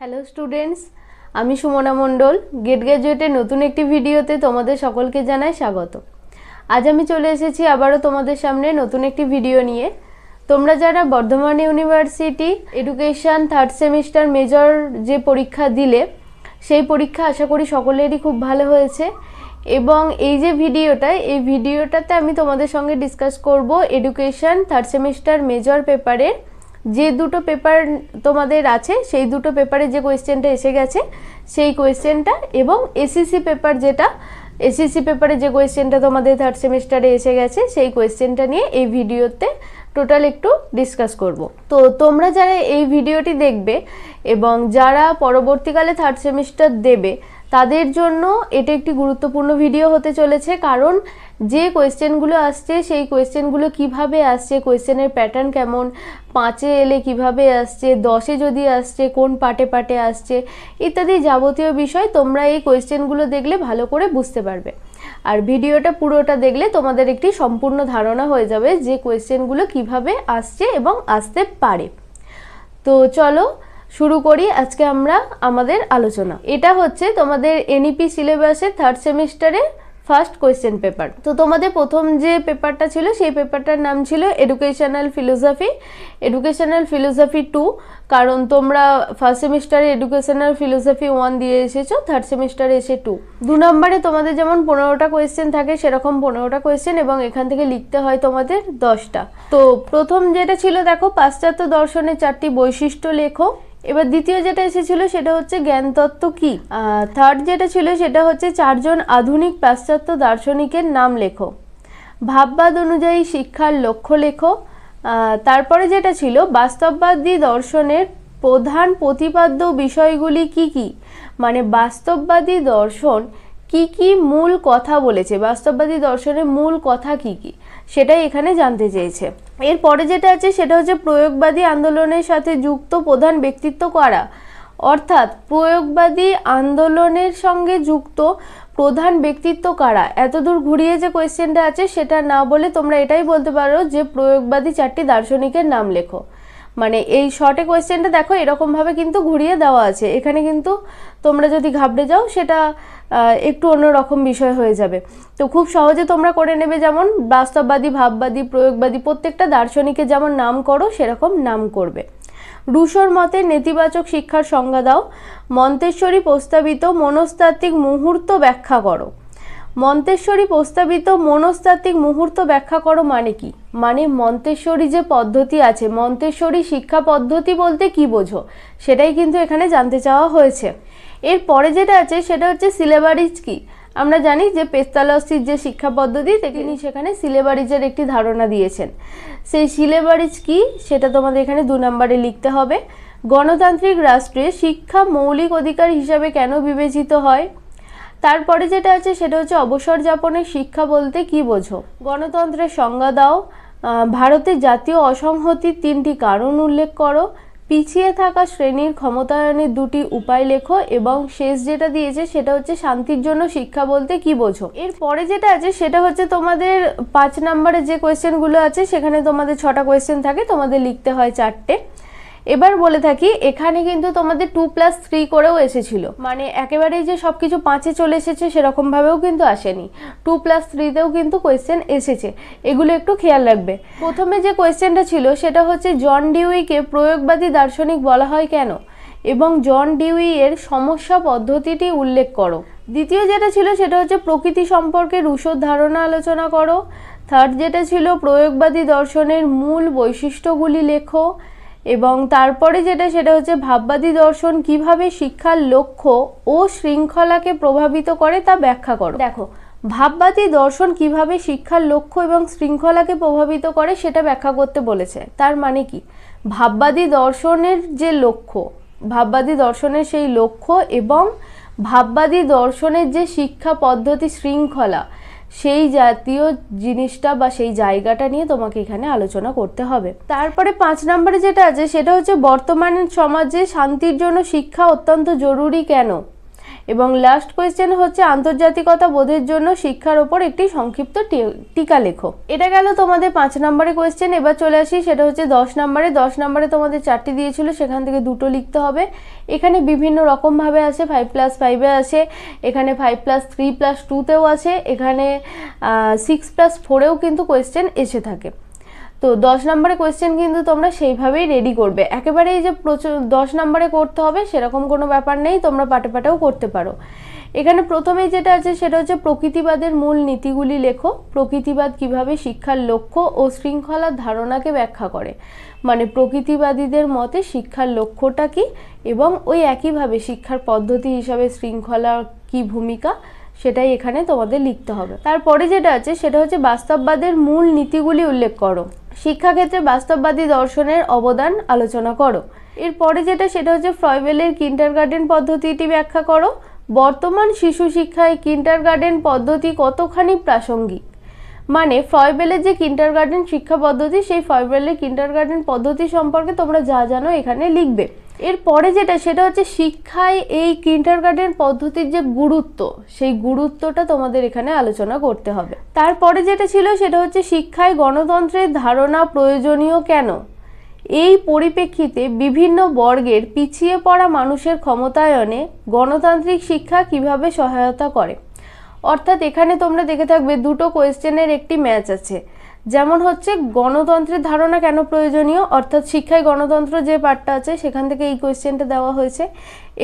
Hello students, আমি সুমনা মণ্ডল। Gate গ্র্যাজুয়েটের নতুন একটি ভিডিওতে তোমাদের সকলকে জানাই স্বাগত। আজ আমি চলে এসেছি আবারও তোমাদের সামনে নতুন একটি ভিডিও নিয়ে। তোমরা যারা Bardhaman university education third semester major যে পরীক্ষা দিলে, সেই পরীক্ষা আশা করি সকলেরই খুব ভালো হয়েছে। এবং এই যে ভিডিওটাতে আমি তোমাদের সঙ্গে ডিসকাস করব এডুকেশন থার্ড সেমিস্টার মেজর পেপারের যে দুটো পেপার তোমাদের আছে, সেই দুটো পেপারে যে কোয়েশ্চেনটা এসে গেছে সেই কোয়েশ্চেনটা, এবং এসিসি পেপারে যে কোয়েশ্চেনটা তোমাদের থার্ড সেমিস্টারে এসে গেছে সেই কোয়েশ্চেনটা নিয়ে এই ভিডিওতে টোটাল একটু ডিসকাস করব। তো তোমরা যারা এই ভিডিওটি দেখবে এবং যারা পরবর্তীকালে থার্ড সেমিস্টার দেবে, তাদের জন্য এটা একটি গুরুত্বপূর্ণ ভিডিও হতে চলেছে। কারণ যে কোয়েশ্চেনগুলো আসছে সেই কোয়েশ্চেনগুলো কিভাবে আসছে, কোয়েশ্চেনের প্যাটার্ন কেমন, 5-এ এলে কিভাবে আসছে, 10-এ যদি আসছে কোন পার্টে আসছে, ইত্যাদি যাবতীয় বিষয় তোমরা এই কোয়েশ্চেনগুলো দেখলে ভালো করে বুঝতে পারবে। আর ভিডিওটা পুরোটা দেখলে তোমাদের একটি সম্পূর্ণ ধারণা হয়ে যাবে যে কোয়েশ্চেনগুলো কিভাবে আসছে এবং আসতে পারে। তো চলো শুরু করি আজকে আমরা আমাদের আলোচনা। এটা হচ্ছে তোমাদের এনইপি সিলেবাসের থার্ড সেমিস্টারে ফার্স্ট কোয়েশ্চেন পেপার। তো তোমাদের প্রথম যে পেপারটা ছিল সেই পেপারটার নাম ছিল এডুকেশনাল ফিলোসফি 2। কারণ তোমরা ফার্স্ট সেমিস্টারে এডুকেশনাল ফিলোসফি 1 দিয়ে এসেছো, থার্ড সেমিস্টারে এসে 2। 2 নম্বরে তোমাদের যেমন 15টা কোয়েশ্চেন থাকে, সেরকম 15টা কোয়েশ্চেন, এবং এখান থেকে লিখতে হয় তোমাদের 10টা। তো প্রথম যেটা ছিল দেখো, পাশ্চাত্য দর্শনের 4টি বৈশিষ্ট্য লেখো। এবার দ্বিতীয় যেটা এসেছিল সেটা হচ্ছে জ্ঞানতত্ত্ব কি। থার্ড যেটা ছিল সেটা হচ্ছে 4 জন আধুনিক পাশ্চাত্য দার্শনিকের নাম লেখো। ভাববাদ অনুযায়ী শিক্ষার লক্ষ্য লেখো। তারপরে যেটা ছিল বাস্তববাদী দর্শনের প্রধান প্রতিপাদ্য বিষয়গুলি কি কি, মানে বাস্তববাদী দর্শন কি কি মূল কথা বলেছে, বাস্তববাদী দর্শনের মূল কথা কি কি, সেটাই এখানে জানতে চেয়েছে। এরপরে যেটা আছে সেটা হচ্ছে প্রয়োগবাদী আন্দোলনের সাথে যুক্ত প্রধান ব্যক্তিত্ব কারা, অর্থাৎ প্রয়োগবাদী আন্দোলনের সঙ্গে যুক্ত প্রধান ব্যক্তিত্ব কারা। এতদূর ঘুরিয়ে যে কোয়েশ্চেনটা আছে সেটা না বলে তোমরা এটাই বলতে পারো যে প্রয়োগবাদী 4টি দার্শনিকের নাম লেখো। মানে এই শর্টে কোয়েশ্চেনটা দেখো এরকমভাবে কিন্তু ঘুরিয়ে দেওয়া আছে, এখানে কিন্তু তোমরা যদি ঘাবড়ে যাও সেটা একটু অন্যরকম বিষয় হয়ে যাবে। তো খুব সহজে তোমরা করে নেবে, যেমন বাস্তববাদী, ভাববাদী, প্রয়োগবাদী প্রত্যেকটা দার্শনিকের যেমন নাম করো সেরকম নাম করবে। রুশোর মতে নেতিবাচক শিক্ষার সংজ্ঞা দাও। মন্তেশ্বরী প্রস্তাবিত মনস্তাত্ত্বিক মুহূর্ত ব্যাখ্যা করো। মন্তেশ্বরী প্রস্তাবিত মনস্তাত্ত্বিক মুহূর্ত ব্যাখ্যা করো মানে কি, মানে মন্তেশ্বরী যে পদ্ধতি আছে, মন্তেশ্বরী শিক্ষা পদ্ধতি বলতে কি বোঝো, সেটাই কিন্তু এখানে জানতে চাওয়া হয়েছে। এর পরে যেটা আছে সেটা হচ্ছে সিলেবারিজ কি। আমরা জানি যে পেস্তালসির যে শিক্ষা পদ্ধতি, তিনি সেখানে সিলেবারিজের একটি ধারণা দিয়েছেন। সেই সিলেবারিজ কি সেটা তোমাদের এখানে 2 নম্বরে লিখতে হবে। গণতান্ত্রিক রাষ্ট্রে শিক্ষা মৌলিক অধিকার হিসাবে কেন বিবেচিত হয়। তারপরে যেটা আছে সেটা হচ্ছে অবসর যাপনের শিক্ষা বলতে কি বোঝো। গণতন্ত্রের সংজ্ঞা দাও। ভারতের জাতীয় অসংহতির 3টি কারণ উল্লেখ করো। পিছিয়ে থাকা শ্রেণীর ক্ষমতায়নের 2টি উপায় লেখো। এবং শেষ যেটা দিয়েছে সেটা হচ্ছে শান্তির জন্য শিক্ষা বলতে কি বোঝো। এর পরে যেটা আছে সেটা হচ্ছে তোমাদের 5 নম্বরে যে কোয়েশ্চেনগুলো আছে সেখানে তোমাদের 6টা কোয়েশ্চেন থাকে, তোমাদের লিখতে হয় 4টে। এবার বলে থাকি এখানে কিন্তু তোমাদের 2+3 করেও এসেছিল, মানে একেবারেই যে সবকিছু 5-এ চলে এসেছে সেরকম ভাবেও কিন্তু আসেনি, 2+3তেও কিন্তু কোয়েশ্চেন এসেছে, এগুলো একটু খেয়াল রাখবে। প্রথমে যে কোয়েশ্চেনটা ছিল সেটা হচ্ছে জন ডিউইকে প্রয়োগবাদী দার্শনিক বলা হয় কেন, এবং জন ডিউই এর সমস্যা পদ্ধতিটি উল্লেখ করো। দ্বিতীয় যেটা ছিল সেটা হচ্ছে প্রকৃতি সম্পর্কে রুশোর ধারণা আলোচনা করো। থার্ড যেটা ছিল প্রয়োগবাদী দর্শনের মূল বৈশিষ্ট্যগুলি লেখো। এবং তারপরে যেটা সেটা হচ্ছে ভাববাদী দর্শন কিভাবে শিক্ষার লক্ষ্য ও শৃঙ্খলাকে প্রভাবিত করে তা ব্যাখ্যা করো। দেখো, ভাববাদী দর্শন কিভাবে শিক্ষার লক্ষ্য এবং শৃঙ্খলাকে প্রভাবিত করে সেটা ব্যাখ্যা করতে বলেছে। তার মানে কি, ভাববাদী দর্শনের যে লক্ষ্য, ভাববাদী দর্শনের সেই লক্ষ্য এবং ভাববাদী দর্শনের যে শিক্ষা পদ্ধতি শৃঙ্খলা, সেই জাতীয় জিনিসটা বা সেই জায়গাটা নিয়ে তোমাকে এখানে আলোচনা করতে হবে। তারপরে 5 নম্বরে যেটা আছে সেটা হচ্ছে বর্তমান সমাজে শান্তির জন্য শিক্ষা অত্যন্ত জরুরি কেন। এবং লাস্ট কোয়েশ্চেন হচ্ছে আন্তর্জাতিকতা বোধের জন্য শিক্ষার ওপর একটি সংক্ষিপ্ত টিকা লেখো। এটা গেল তোমাদের 5 নম্বরের কোয়েশ্চেন। এবার চলে আসি, সেটা হচ্ছে 10 নম্বরে। 10 নম্বরে তোমাদের 4টি দিয়েছিল, সেখান থেকে 2টো লিখতে হবে। এখানে বিভিন্ন রকমভাবে আছে, 5+5-এ আছে, এখানে 5+3+2-তেও আছে, এখানে 6+4-এও কিন্তু কোয়েশ্চেন এসে থাকে। তো 10 নম্বরে কোয়েশ্চেন কিন্তু তোমরা সেইভাবেই রেডি করবে, একেবারে এই যে 10 নম্বরে করতে হবে সেরকম কোনো ব্যাপার নেই, তোমরা পাটে পাটেও করতে পারো। এখানে প্রথমেই যেটা আছে সেটা হচ্ছে প্রকৃতিবাদের মূল নীতিগুলি লেখো। প্রকৃতিবাদ কিভাবে শিক্ষার লক্ষ্য ও শৃঙ্খলার ধারণাকে ব্যাখ্যা করে, মানে প্রকৃতিবাদীদের মতে শিক্ষার লক্ষ্যটা কি এবং ওই একইভাবে শিক্ষার পদ্ধতি হিসাবে শৃঙ্খলার কি ভূমিকা সেটাই এখানে তোমাদের লিখতে হবে। তারপরে যেটা আছে সেটা হচ্ছে বাস্তববাদের মূল নীতিগুলি উল্লেখ করো। শিক্ষাক্ষেত্রে বাস্তববাদী দর্শনের অবদান আলোচনা করো। এরপরে যেটা সেটা হচ্ছে ফ্রয়েবেলের কিন্ডারগার্টেন পদ্ধতিটি ব্যাখ্যা করো। বর্তমান শিশু শিক্ষায় কিন্ডারগার্টেন পদ্ধতি কতখানি প্রাসঙ্গিক, মানে ফ্রয়েবেলের যে কিন্ডারগার্টেন শিক্ষা পদ্ধতি, সেই ফ্রয়েবেলের কিন্ডারগার্টেন পদ্ধতি সম্পর্কে তোমরা যা জানো এখানে লিখবে। এরপরে যেটা সেটা হচ্ছে শিক্ষায় এই কিন্ডারগার্টেন পদ্ধতির যে গুরুত্ব, সেই গুরুত্বটা তোমাদের এখানে আলোচনা করতে হবে। তারপরে যেটা ছিল সেটা হচ্ছে শিক্ষায় গণতন্ত্রের ধারণা প্রয়োজনীয় কেন, এই পরিপ্রেক্ষিতে বিভিন্ন বর্গের পিছিয়ে পড়া মানুষের ক্ষমতায়নে গণতান্ত্রিক শিক্ষা কিভাবে সহায়তা করে। অর্থাৎ এখানে তোমরা দেখে থাকবে 2টো কোয়েশ্চেনের একটি ম্যাচ আছে, যেমন হচ্ছে গণতন্ত্রের ধারণা কেন প্রয়োজনীয়, অর্থাৎ শিক্ষায় গণতন্ত্র যে পার্টটা আছে সেখান থেকে এই কোয়েশ্চেনটা দেওয়া হয়েছে,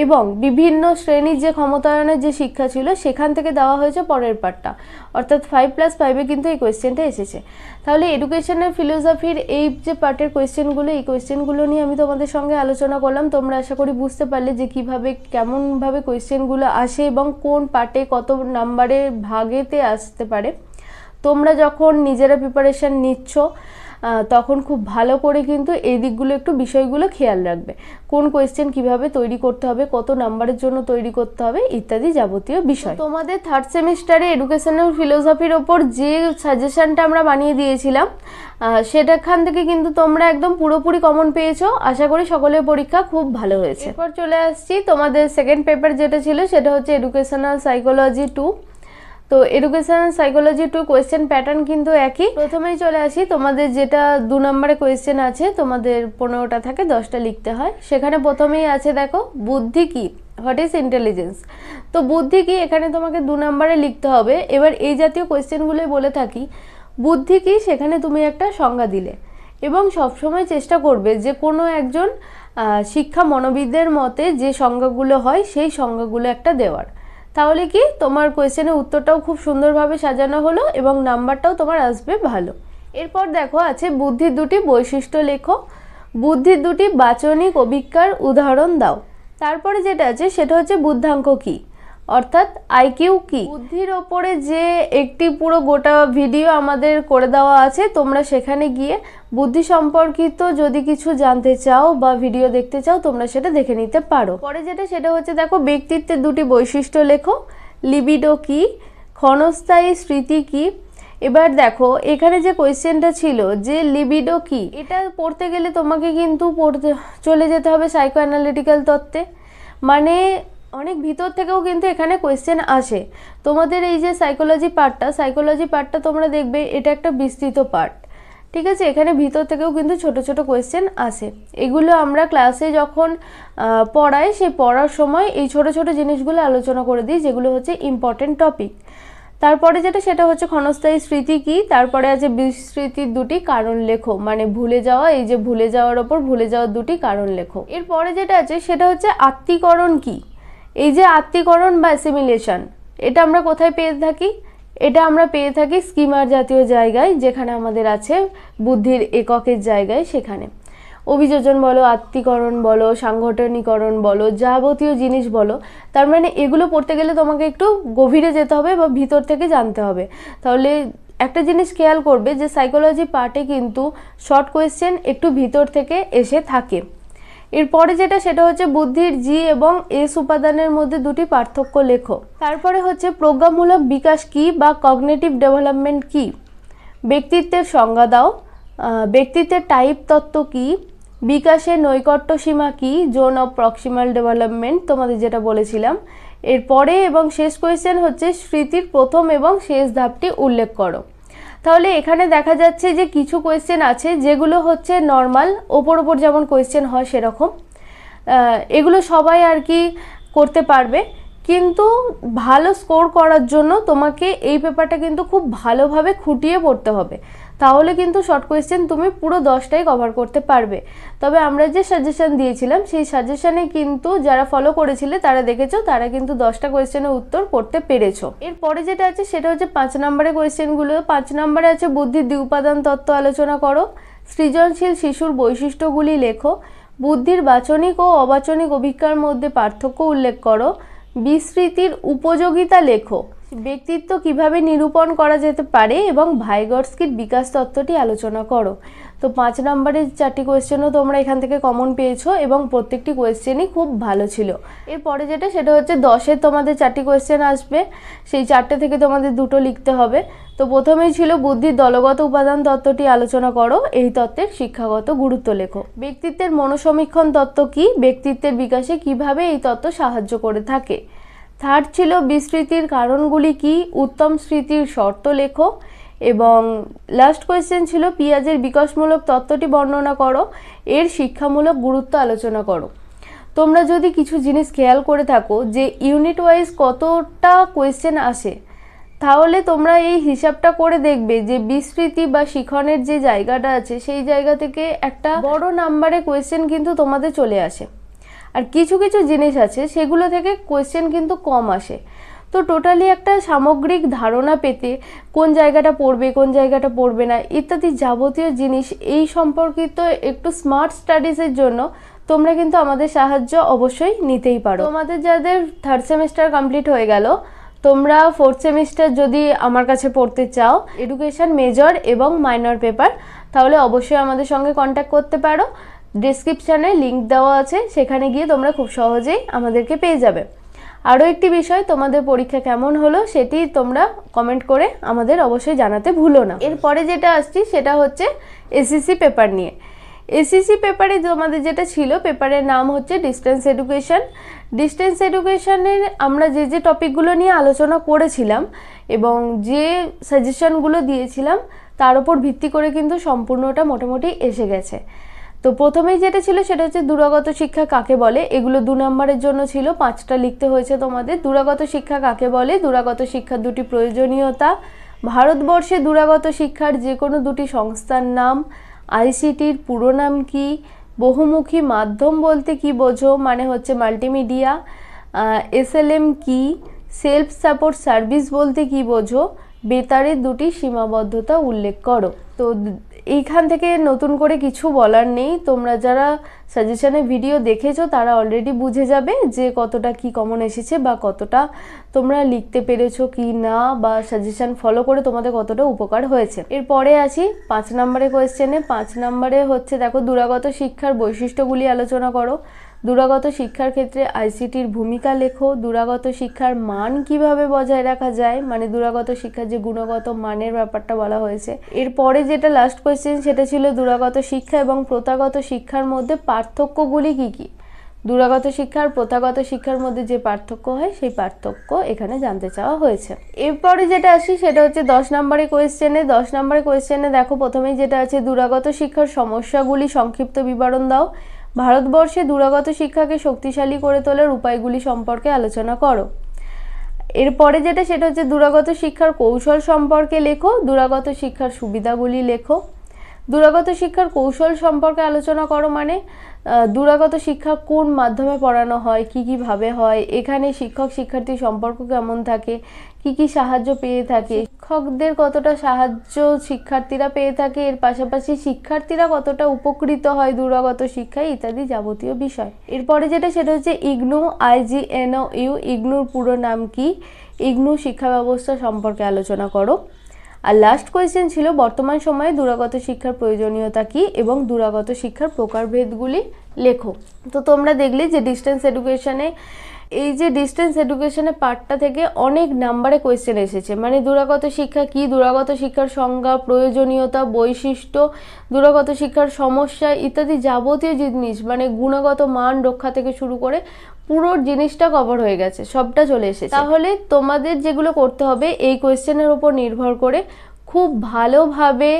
এবং বিভিন্ন শ্রেণীর যে ক্ষমতায়নের যে শিক্ষা ছিল সেখান থেকে দেওয়া হয়েছে পরের পার্টটা, অর্থাৎ 5+5-এ কিন্তু এই কোয়েশ্চেনটা এসেছে। তাহলে এডুকেশনের ফিলোসফির এই যে পার্টের কোয়েশ্চেনগুলো, এই কোয়েশ্চেনগুলো নিয়ে আমি তোমাদের সঙ্গে আলোচনা করলাম। তোমরা আশা করি বুঝতে পারলে যে কিভাবে কেমনভাবে কোয়েশ্চেনগুলো আসে এবং কোন পার্টে কত নাম্বারের ভাগেতে আসতে পারে। তোমরা যখন নিজেরা প্রিপারেশান নিচ্ছ তখন খুব ভালো করে কিন্তু এই দিকগুলো একটু বিষয়গুলো খেয়াল রাখবে, কোন কোয়েশ্চেন কিভাবে তৈরি করতে হবে, কত নাম্বারের জন্য তৈরি করতে হবে ইত্যাদি যাবতীয় বিষয়। তোমাদের 3rd সেমিস্টারে এডুকেশনাল ফিলোসফির ওপর যে সাজেশনটা আমরা বানিয়ে দিয়েছিলাম সেটাখান থেকে কিন্তু তোমরা একদম পুরোপুরি কমন পেয়েছো। আশা করি সকলের পরীক্ষা খুব ভালো হয়েছে। এরপর চলে আসছি তোমাদের সেকেন্ড পেপার যেটা ছিল সেটা হচ্ছে এডুকেশনাল সাইকোলজি 2। তো এডুকেশনাল সাইকোলজি 2 কোয়েশ্চেন প্যাটার্ন কিন্তু একই। প্রথমেই চলে আসি, তোমাদের যেটা 2 নম্বরে কোয়েশ্চেন আছে, তোমাদের 15টা থাকে, 10টা লিখতে হয়। সেখানে প্রথমেই আছে দেখো বুদ্ধি কি, হোয়াট ইজ ইন্টেলিজেন্স। তো বুদ্ধি কি এখানে তোমাকে 2 নম্বরে লিখতে হবে। এবার এই জাতীয় কোয়েশ্চেনগুলোই বলে থাকি বুদ্ধি কি, সেখানে তুমি একটা সংজ্ঞা দিলে এবং সবসময় চেষ্টা করবে যে কোনো একজন শিক্ষা মনোবিদদের মতে যে সংজ্ঞাগুলো হয় সেই সংজ্ঞাগুলো একটা দেওয়ার, তাহলে কি তোমার কোয়েশ্চেনের উত্তরটাও খুব সুন্দরভাবে সাজানো হলো এবং নাম্বারটাও তোমার আসবে ভালো। এরপর দেখো আছে বুদ্ধির 2টি বৈশিষ্ট্য লেখো। বুদ্ধির 2টি বাচনিক অভিজ্ঞতার উদাহরণ দাও। তারপরে যেটা আছে সেটা হচ্ছে বুদ্ধাঙ্ক কি, অর্থাৎ আইকিউ কি। বুদ্ধির ওপরে যে একটি পুরো গোটা ভিডিও আমাদের করে দেওয়া আছে, তোমরা সেখানে গিয়ে বুদ্ধি সম্পর্কিত যদি কিছু জানতে চাও বা ভিডিও দেখতে চাও তোমরা সেটা দেখে নিতে পারো। পরে যেটা সেটা হচ্ছে দেখো ব্যক্তিত্বের 2টি বৈশিষ্ট্য লেখো। লিবিডো কি, ক্ষণস্থায়ী স্মৃতি কি। এবার দেখো এখানে যে কোয়েশ্চেনটা ছিল যে লিবিডো কি, এটা পড়তে গেলে তোমাকে কিন্তু চলে যেতে হবে সাইকো অ্যানালিটিক্যাল তত্ত্বে, মানে অনেক ভিতর থেকেও কিন্তু এখানে কোয়েশ্চেন আসে। তোমাদের এই যে সাইকোলজি পার্টটা তোমরা দেখবে এটা একটা বিস্তৃত পার্ট, ঠিক আছে। এখানে ভিতর থেকেও কিন্তু ছোট ছোট কোয়েশ্চেন আসে। এগুলো আমরা ক্লাসে যখন পড়াই সেই পড়ার সময় এই ছোট ছোট জিনিসগুলো আলোচনা করে দিই, যেগুলো হচ্ছে ইম্পর্টেন্ট টপিক। তারপরে যেটা সেটা হচ্ছে ক্ষণস্থায়ী স্মৃতি কি। তারপরে আছে বিস্মৃতির 2টি কারণ লেখো, মানে ভুলে যাওয়া, এই যে ভুলে যাওয়ার ওপর ভুলে যাওয়ার 2টি কারণ লেখো। এরপরে যেটা আছে সেটা হচ্ছে আত্মীকরণ কি। এই যে আত্মীকরণ বা অ্যাসিমিলেশন, এটা আমরা কোথায় পেয়ে থাকি, এটা আমরা পেয়ে থাকি স্কিমার জাতীয় জায়গায়, যেখানে আমাদের আছে বুদ্ধির এককের জায়গায়, সেখানে অভিযোজন বলো, আত্মীকরণ বলো, সাংগঠনিকরণ বলো, যাবতীয় জিনিস বলো। তার মানে এগুলো পড়তে গেলে তোমাকে একটু গভীরে যেতে হবে বা ভিতর থেকে জানতে হবে। তাহলে একটা জিনিস খেয়াল করবে যে সাইকোলজি পার্টে কিন্তু শর্ট কোয়েশ্চেন একটু ভিতর থেকে এসে থাকে। এরপরে যেটা সেটা হচ্ছে বুদ্ধির জি এবং এস উপাদানের মধ্যে 2টি পার্থক্য লেখো। তারপরে হচ্ছে প্রজ্ঞামূলক বিকাশ কি বা কগনিটিভ ডেভেলপমেন্ট কি। ব্যক্তিত্বের সংজ্ঞা দাও। ব্যক্তিত্বের টাইপ তত্ত্ব কি। বিকাশের নৈকট্য সীমা কি, জোন অফ প্রক্সিমাল ডেভেলপমেন্ট তোমাদের যেটা বলেছিলাম। এরপরে এবং শেষ কোয়েশ্চেন হচ্ছে স্মৃতির প্রথম এবং শেষ ধাপটি উল্লেখ করো। তাহলে এখানে দেখা যাচ্ছে যে কিছু কোয়েশ্চেন আছে যেগুলো হচ্ছে নর্মাল, ওপর ওপর যেমন কোয়েশ্চেন হয় সেরকম, এগুলো সবাই আর কি করতে পারবে, কিন্তু ভালো স্কোর করার জন্য তোমাকে এই পেপারটা কিন্তু খুব ভালোভাবে খুঁটিয়ে পড়তে হবে, তাহলে কিন্তু শর্ট কোয়েশ্চেন তুমি পুরো 10টাই কভার করতে পারবে। তবে আমরা যে সাজেশন দিয়েছিলাম সেই সাজেশনে কিন্তু যারা ফলো করেছিলে তারা দেখেছো তারা কিন্তু 10টা কোয়েশ্চেনের উত্তর করতে পেরেছো। এরপরে যেটা আছে সেটা হচ্ছে 5 নম্বরের কোয়েশ্চেনগুলো। 5 নম্বরে আছে বুদ্ধির দ্বিউপাদান তত্ত্ব আলোচনা করো, সৃজনশীল শিশুর বৈশিষ্ট্যগুলি লেখো, বুদ্ধির বাচনিক ও অবাচনিক অভিজ্ঞতার মধ্যে পার্থক্য উল্লেখ করো, বিস্মৃতির উপযোগিতা লেখো, ব্যক্তিত্ব কিভাবে নিরূপণ করা যেতে পারে এবং ভাইগটস্কির বিকাশ তত্ত্বটি আলোচনা করো। তো 5 নম্বরের 4টি কোয়েশ্চেনও তোমরা এখান থেকে কমন পেয়েছো এবং প্রত্যেকটি কোয়েশ্চেনই খুব ভালো ছিল। এরপরে যেটা সেটা হচ্ছে 10-এর তোমাদের 4টি কোয়েশ্চেন আসবে, সেই 4টে থেকে তোমাদের 2টো লিখতে হবে। তো প্রথমেই ছিল বুদ্ধির দলগত উপাদান তত্ত্বটি আলোচনা করো, এই তত্ত্বের শিক্ষাগত গুরুত্ব লেখো। ব্যক্তিত্বের মনোসমীক্ষণ তত্ত্ব কি, ব্যক্তিত্বের বিকাশে কিভাবে এই তত্ত্ব সাহায্য করে থাকে। থার্ড ছিল বিস্মৃতির কারণগুলি কি, উত্তম স্মৃতির শর্ত লেখো। এবং লাস্ট কোয়েশ্চেন ছিল পিয়াজের বিকাশমূলক তত্ত্বটি বর্ণনা করো, এর শিক্ষামূলক গুরুত্ব আলোচনা করো। তোমরা যদি কিছু জিনিস খেয়াল করে থাকো যে ইউনিট ওয়াইজ কতটা কোয়েশ্চেন আসে, তাহলে তোমরা এই হিসাবটা করে দেখবে যে বিস্মৃতি বা শিখনের যে জায়গাটা আছে সেই জায়গা থেকে একটা বড় নাম্বারে কোয়েশ্চেন কিন্তু তোমাদের চলে আসে, আর কিছু কিছু জিনিস আছে সেগুলো থেকে কোয়েশ্চেন কিন্তু কম আসে। তো টোটালি একটা সামগ্রিক ধারণা পেতে কোন জায়গাটা পড়বে কোন জায়গাটা পড়বে না ইত্যাদি যাবতীয় জিনিস এই সম্পর্কিত একটু স্মার্ট স্টাডিজের জন্য তোমরা কিন্তু আমাদের সাহায্য অবশ্যই নিতেই পারো। তোমাদের যাদের 3rd সেমিস্টার কমপ্লিট হয়ে গেল, তোমরা 4th সেমিস্টার যদি আমার কাছে পড়তে চাও এডুকেশন মেজর এবং মাইনর পেপার, তাহলে অবশ্যই আমাদের সঙ্গে কন্ট্যাক্ট করতে পারো। ডেসক্রিপশানে লিঙ্ক দেওয়া আছে, সেখানে গিয়ে তোমরা খুব সহজেই আমাদেরকে পেয়ে যাবে। আরও একটি বিষয়, তোমাদের পরীক্ষা কেমন হলো সেটি তোমরা কমেন্ট করে আমাদের অবশ্যই জানাতে ভুলো না। এরপরে যেটা আসছি সেটা হচ্ছে এসএসসি পেপার নিয়ে। এসএসসি পেপারে তোমাদের যেটা ছিল, পেপারের নাম হচ্ছে ডিস্টেন্স এডুকেশন। ডিস্টেন্স এডুকেশনের আমরা যে যে টপিকগুলো নিয়ে আলোচনা করেছিলাম এবং যে সাজেশনগুলো দিয়েছিলাম তার উপর ভিত্তি করে কিন্তু সম্পূর্ণটা মোটামুটি এসে গেছে। তো প্রথমেই যেটা ছিল সেটা হচ্ছে দূরাগত শিক্ষা কাকে বলে, এগুলো 2 নম্বরের জন্য ছিল, 5টা লিখতে হয়েছে তোমাদের। দূরাগত শিক্ষা কাকে বলে, দূরাগত শিক্ষার 2টি প্রয়োজনীয়তা, ভারতবর্ষে দূরাগত শিক্ষার যে কোনো 2টি সংস্থার নাম, আইসিটির পুরো নাম কি, বহুমুখী মাধ্যম বলতে কি বোঝো মানে হচ্ছে মাল্টিমিডিয়া, এসএলএম কি, সেলফ সাপোর্ট সার্ভিস বলতে কি বোঝো, বেতারের 2টি সীমাবদ্ধতা উল্লেখ করো। তো এইখান থেকে নতুন করে কিছু বলার নেই, তোমরা যারা সাজেশনে ভিডিও দেখেছো তারা অলরেডি বুঝে যাবে যে কতটা কি কমন এসেছে বা কতটা তোমরা লিখতে পেরেছো কি না, বা সাজেশন ফলো করে তোমাদের কতটা উপকার হয়েছে। এরপরে আসি 5 নম্বরের কোয়েশ্চেনে। 5 নম্বরে হচ্ছে দেখো দূরাগত শিক্ষার বৈশিষ্ট্যগুলি আলোচনা করো, দূরাগত শিক্ষার ক্ষেত্রে আইসিটির ভূমিকা লেখো, দূরাগত শিক্ষার মান কিভাবে বজায় রাখা যায় মানে দূরাগত শিক্ষার যে গুণগত মানের ব্যাপারটা বলা হয়েছে। এরপরে যেটা লাস্ট কোয়েশ্চেন সেটা ছিল দূরাগত শিক্ষা এবং প্রথাগত শিক্ষার মধ্যে পার্থক্যগুলি কি কি। দূরাগত শিক্ষার প্রথাগত শিক্ষার মধ্যে যে পার্থক্য হয় সেই পার্থক্য এখানে জানতে চাওয়া হয়েছে। এরপরে যেটা আসি সেটা হচ্ছে 10 নম্বরের কোয়েশ্চেনে। 10 নম্বরের কোয়েশ্চেনে দেখো প্রথমেই যেটা আছে দূরাগত শিক্ষার সমস্যাগুলি সংক্ষিপ্ত বিবরণ দাও, ভারতবর্ষে দূরাগত শিক্ষাকে শক্তিশালী করে তোলার উপায়গুলি সম্পর্কে আলোচনা করো। এরপরে যেটা সেটা হচ্ছে দূরাগত শিক্ষার কৌশল সম্পর্কে লেখো, দূরাগত শিক্ষার সুবিধাগুলি লেখো। দূরাগত শিক্ষার কৌশল সম্পর্কে আলোচনা করো মানে দূরাগত শিক্ষা কোন মাধ্যমে পড়ানো হয়, কি কিভাবে হয়, এখানে শিক্ষক শিক্ষার্থী সম্পর্ক কেমন থাকে, কি কি সাহায্য পেয়ে থাকে, শিক্ষকদের কতটা সাহায্য শিক্ষার্থীরা পেয়ে থাকে, এর পাশাপাশি শিক্ষার্থীরা কতটা উপকৃত হয় দূরাগত শিক্ষায় ইত্যাদি যাবতীয় বিষয়। এরপরে যেটা সেটা হচ্ছে ইগনু, IGNOU, ইগনুর পুরো নাম কি, ইগনু শিক্ষা ব্যবস্থা সম্পর্কে আলোচনা করো। আর লাস্ট কোয়েশ্চেন ছিল বর্তমান সময়ে দূরাগত শিক্ষার প্রয়োজনীয়তা কি এবং দূরাগত শিক্ষার প্রকারভেদগুলি লেখো। তো তোমরা দেখলে যে ডিস্টেন্স এডুকেশনে এই যে ডিস্টেন্স এডুকেশনের পার্টটা থেকে অনেক নাম্বারে কোয়েশ্চেন এসেছে, মানে দূরাগত শিক্ষা কি, দূরাগত শিক্ষার সংজ্ঞা, প্রয়োজনীয়তা, বৈশিষ্ট্য, দূরাগত শিক্ষার সমস্যা ইত্যাদি যাবতীয় জিনিস, মানে গুণগত মান রক্ষা থেকে শুরু করে পুরো জিনিসটা কভার হয়ে গেছে, সবটা চলে এসেছে। তাহলে তোমাদের যেগুলো করতে হবে এই কোয়েশ্চেনের উপর নির্ভর করে খুব ভালোভাবে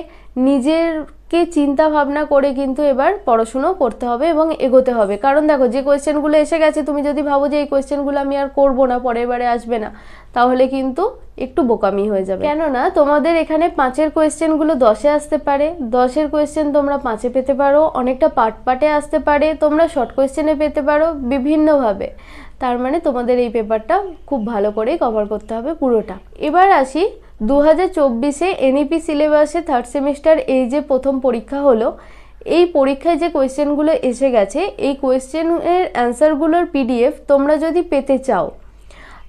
নিজেরকে চিন্তা ভাবনা করে কিন্তু এবার পড়াশুনো করতে হবে এবং এগোতে হবে। কারণ দেখো, যে কোয়েশ্চেনগুলো এসে গেছে তুমি যদি ভাবো যে এই কোয়েশ্চেনগুলো আমি আর করবো না, পরের বারে আসবে না, তাহলে কিন্তু একটু বোকামি হয়ে যাবে। কেননা তোমাদের এখানে 5-এর কোয়েশ্চেনগুলো 10-এ আসতে পারে, 10-এর কোয়েশ্চেন তোমরা 5-এ পেতে পারো, অনেকটা পার্টে আসতে পারে, তোমরা শর্ট কোয়েশ্চেনে পেতে পারো, বিভিন্নভাবে। তার মানে তোমাদের এই পেপারটা খুব ভালো করেই কভার করতে হবে পুরোটা। এবার আসি 2024-এ এনইপি সিলেবাসে থার্ড সেমিস্টার এই যে প্রথম পরীক্ষা হলো, এই পরীক্ষায় যে কোয়েশ্চেনগুলো এসে গেছে এই কোয়েশ্চেনের অ্যান্সারগুলোর পিডিএফ তোমরা যদি পেতে চাও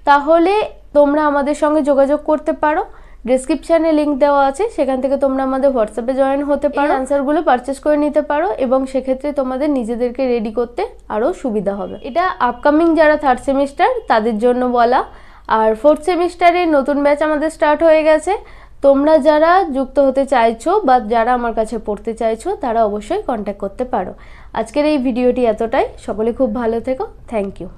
তাহলে তোমরা আমাদের সঙ্গে যোগাযোগ করতে পারো। ডেসক্রিপশানে লিঙ্ক দেওয়া আছে, সেখান থেকে তোমরা আমাদের হোয়াটসঅ্যাপে জয়েন হতে পারো, অ্যান্সারগুলো পারচেস করে নিতে পারো এবং সেক্ষেত্রে তোমাদের নিজেদেরকে রেডি করতে আরও সুবিধা হবে। এটা আপকামিং যারা থার্ড সেমিস্টার তাদের জন্য বলা। আর ফোর্থ সেমিস্টারের নতুন ব্যাচ আমাদের স্টার্ট হয়ে গেছে। তোমরা যারা যুক্ত হতে চাইছো বা যারা আমার কাছে পড়তে চাইছো তারা অবশ্যই কন্ট্যাক্ট করতে পারো। আজকের এই ভিডিওটি এতটাই। সকলে খুব ভালো থেকো। Thank you.